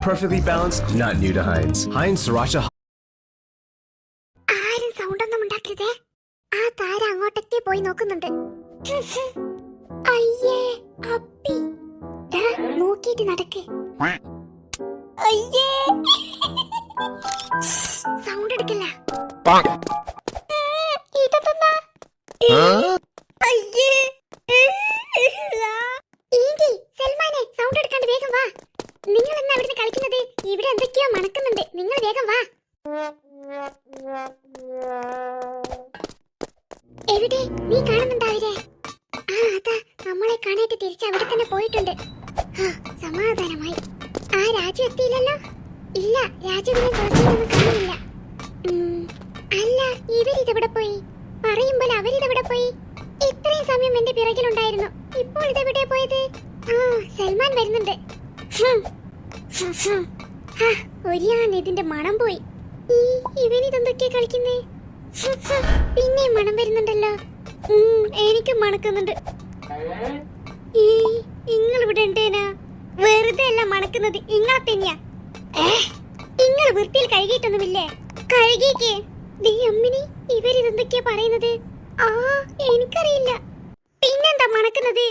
Perfectly balanced, not new to Heinz. Heinz Sriracha. ആരും sound ഒന്നും ഉണ്ടാക്കരുതേ. ആ താര അങ്ങോട്ടൊക്കെ പോയി നോക്കുന്നുണ്ട്. അയ്യേ അപ്പി. നോക്കിയിട്ട് നടക്ക്. അയ്യേ സൗണ്ട് എടുക്കില്ല. ഇതെന്താ? അയ്യേ ഈന്റി സൽമാനെ സൗണ്ട് എടുക്കാണ്ട് വേഗം വാ. നിങ്ങൾ എന്നാ ഇവിടുന്ന് കളിക്കുന്നത്? ഇവിടെ എന്തൊക്കെയോ മണക്കുന്നുണ്ട്. നിങ്ങൾ വേഗം വാ. എവിടെ? നീ കാണുന്നുണ്ടാവില്ലേ? ആ അതാ നമ്മളെ കാണായിട്ട് തിരിച്ച് അവിടെ തന്നെ പോയിട്ടുണ്ട്. സമാധാനമായി. ആ രാജു എത്തിയില്ലല്ലോ? ഇല്ല, രാജുവിനെ തുളസിയിലൊന്നും കാണുന്നില്ല. അല്ല, ഇവരിതെവിടെ പോയി? പറയുമ്പോൾ അവരിതെവിടെ പോയി? ഇത്രയും സമയം എന്റെ പിറകിലുണ്ടായിരുന്നു. ഇപ്പോൾ ഇതെവിടെ പോയത്? ആ സൽമാൻ വരുന്നുണ്ട്. ഒരിയാണ് ഇതിന്റെ മണം പോയി. ഇവനിതെന്തൊക്കെയാ കളിക്കുന്നേ? പിന്നെ മണം വരുന്നുണ്ടല്ലോ. എനിക്ക് മണക്കുന്നുണ്ട്. നിങ്ങൾ ഇവിടെ ഉണ്ടേനാ? വെറുതെ അല്ല മണക്കുന്നത്, ഇങ്ങളെ തന്നെയാ. നിങ്ങൾ വൃത്തിയിൽ കഴുകിയിട്ടൊന്നുമില്ലേ? കഴുകിക്കേ. അമ്മിനി, ഇവരിതെന്തൊക്കെയാ പറയുന്നത്? ആ എനിക്കറിയില്ല. പിന്നെന്താ മണക്കുന്നത്?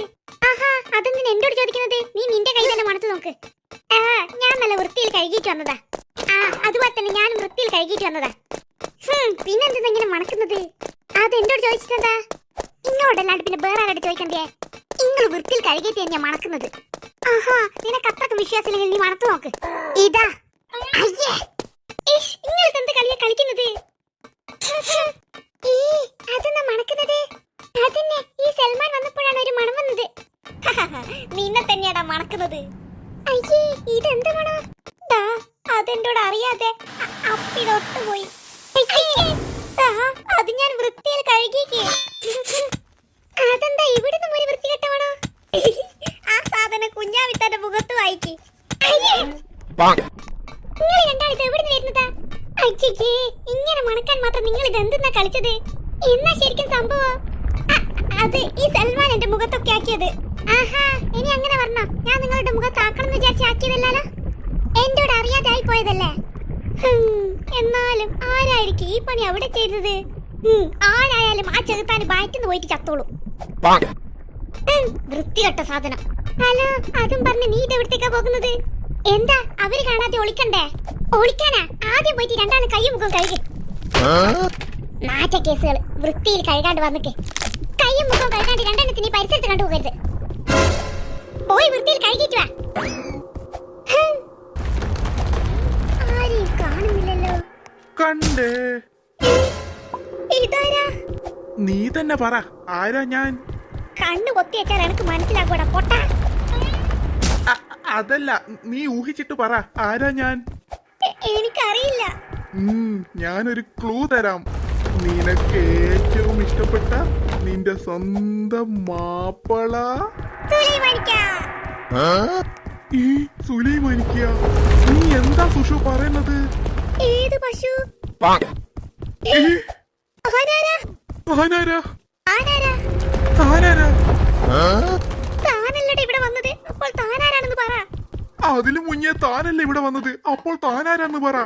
ആഹാ, അതെന്തിനാ എന്നോട് ചോദിക്കുന്നത്? നീ നിന്റെ കൈ തന്നെ മണത്ത് നോക്ക്. ഞാൻ നല്ല വൃത്തിയിൽ കഴുകിയിട്ട് വന്നതാ. അതുപോലെ തന്നെ ഞാനും വൃത്തിയിൽ കഴുകിയിട്ട് വന്നതാ. പിന്നെന്താ ഇങ്ങനെ മണക്കുന്നത്? അത് എന്നോട് ചോദിച്ചിട്ടെന്താ? ഇങ്ങോട്ടല്ലാണ്ട് പിന്നെ വേറെ ആരോട് ചോദിക്കണ്ടേ? നിങ്ങൾ വൃത്തിയിൽ കഴുകിയിട്ട് തന്നെയാ മണക്കുന്നത്. ആഹാ, നിനക്ക് അത്രക്ക് വിശ്വാസമില്ലെങ്കിൽ നീ മണത്ത് നോക്ക്. ഇതാ. അയ്യേ, നിങ്ങൾക്ക് എന്ത് കളിയാ കളിക്കുന്നത്? അതെന്നാ മണക്കുന്നത്? അതന്നെ, ഈ സൽമാൻ വന്നപ്പോഴാണ് ഒരു മണം വന്നത്. നിന്നെ തന്നെയാടാ മണക്കുന്നത്. അയ്യേ, ഇതെന്ത് മണം? അതെന്നോട് അറിയാതെ അപ്പി തൊട്ടുപോയി. അത് ഞാൻ വൃത്തിയിൽ കഴുകിക്കേ. അതെന്താ ഇവിടുന്ന് ഒരു വൃത്തികെട്ടവണോ? ആ സാധനം കുഞ്ഞാവിത്താന്റെ മുഖത്ത് വായിക്ക്. നിങ്ങൾ രണ്ടാളിത് എവിടുന്ന് വരുന്നതാ? അയ്യേ, ഇങ്ങനെ മണക്കാൻ മാത്രം നിങ്ങൾ ഇത് എന്തെന്നാ കളിച്ചത്? എന്നാ ശരിക്കും സംഭവം? അത് ഈ സൽമാൻ എന്റെ മുഖത്തൊക്കെ ആക്കിയത്. ആഹാ, ഇനി അങ്ങനെ പറഞ്ഞോ? ഞാൻ നിങ്ങളുടെ മുഖത്ത് ആക്കണം വിചാരിച്ച് ആക്കിയതല്ലോ. എന്നോട് അറിയാതെ ആയി പോയതല്ലേ? എന്നാലും ആരായിരിക്കും ഈ പണി അവിടെ ചെയ്തത്? ആരായാലും ആ ചെറുത്താന് ബാറ്റിന്ന് പോയിട്ട് ചത്തോളൂ. വൃത്തികെട്ട സാധനം. ഹലോ, അതും പറഞ്ഞ് നീ ഇതെവിടത്തേക്കാ പോകുന്നത്? എന്താ അവര് കാണാതെ ഒളിക്കണ്ടേ? ഒളിക്കാനാ? ആദ്യം പോയിട്ട് രണ്ടാളും കൈയും മുഖം കഴുകി. മാറ്റ കേസുകൾ വൃത്തിയിൽ കഴുകാണ്ട് വന്നിക്ക്. കൈയും മുഖം കഴുകാണ്ട് രണ്ടെണ്ണത്തിന് ഈ പരിസരത്ത് കണ്ടുപോകരുത്. പോയി വൃത്തിയിൽ കഴുകിയിട്ട് വാ. ആരെയും കാണുന്നില്ലല്ലോ. കണ്ടേ? ഇതാരാ? നീ തന്നെ പറ, ആരാ ഞാൻ? കണ്ണു കൊത്തി വെച്ചാൽ എനിക്ക് മനസ്സിലാകൂടാ പൊട്ട. അതല്ല, നീ ഊഹിച്ചിട്ട് പറ, ആരാ ഞാൻ? എനിക്കറിയില്ല. ഞാനൊരു ക്ലൂ തരാം. നിനക്ക് ഏറ്റവും ഇഷ്ടപ്പെട്ട നിന്റെ സ്വന്തം മാപ്പള ഈ സുലൈമാനിക്ക. നീ എന്താ സുഷു പറയുന്നത്? ഏത് പശു? താനല്ലടെ ഇവിടെ വന്നത്. അപ്പോൾ താനാരാണെന്ന് പറ. അതിനു മുന്നേ താനല്ലേ ഇവിടെ വന്നത്, അപ്പോൾ താനാരാന്ന് പറ.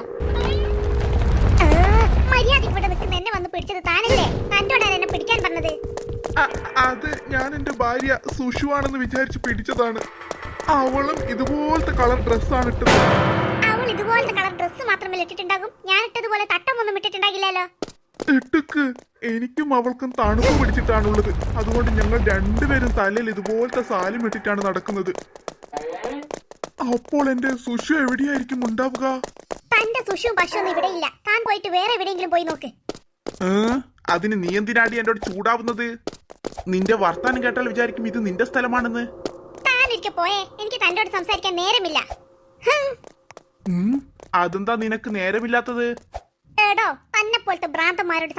മര്യാദ ഇവിടെ നിൽക്കുന്ന എന്നെ വന്ന് പിടിച്ചത് താനല്ലേ? തന്നോടാണ് എന്നെ പിടിക്കാൻ പറഞ്ഞത്. അത് ഞാൻ എന്റെ ഭാര്യ സുഷു ആണെന്ന് വിചാരിച്ച് പിടിച്ചതാണ്. അവളും ഇതുപോലത്തെ കളർ ഡ്രസ്സാണ് ഇട്ടത്. അവൾ ഇതുപോലത്തെ കളർ ഡ്രസ്സ് മാത്രമല്ല ഇട്ടിട്ടുണ്ടാകും, ഞാൻ ഇട്ടതുപോലെ തട്ടമൊന്നും ഇട്ടിട്ടുണ്ടാകില്ലല്ലോ. ഇട്ടുക്ക്, എനിക്കും അവൾക്കും തണുപ്പ് പിടിച്ചിട്ടാണുള്ളത്. അതുകൊണ്ട് ഞങ്ങൾ രണ്ടുപേരും തലയിൽ ഇതുപോലത്തെ സാലും ഇട്ടിട്ടാണ് നടക്കുന്നത്. അപ്പോൾ എന്റെ സുഷു എവിടെയായിരിക്കും ഉണ്ടാവുക? തന്റെ സുഷുവും പശുവൊന്നും ഇവിടെ ഇല്ല. താൻ പോയിട്ട് വേറെ എവിടെയെങ്കിലും പോയി നോക്ക്. അതിന് നീ എന്തിനാടി എന്നോട് ചൂടാവുന്നത്? നിന്റെ വർത്താനം കേട്ടാൽ വിചാരിക്കും ഇത് നിന്റെ സ്ഥലമാണെന്ന്. താനൊരിക്കൽ പോയേ, എനിക്ക് തന്നോട് സംസാരിക്കാൻ നേരമില്ല. അതെന്താ നിനക്ക് നേരമില്ലാത്തത്? എടോ, തന്നെ പോലത്തെ ഭ്രാന്തന്മാരോട്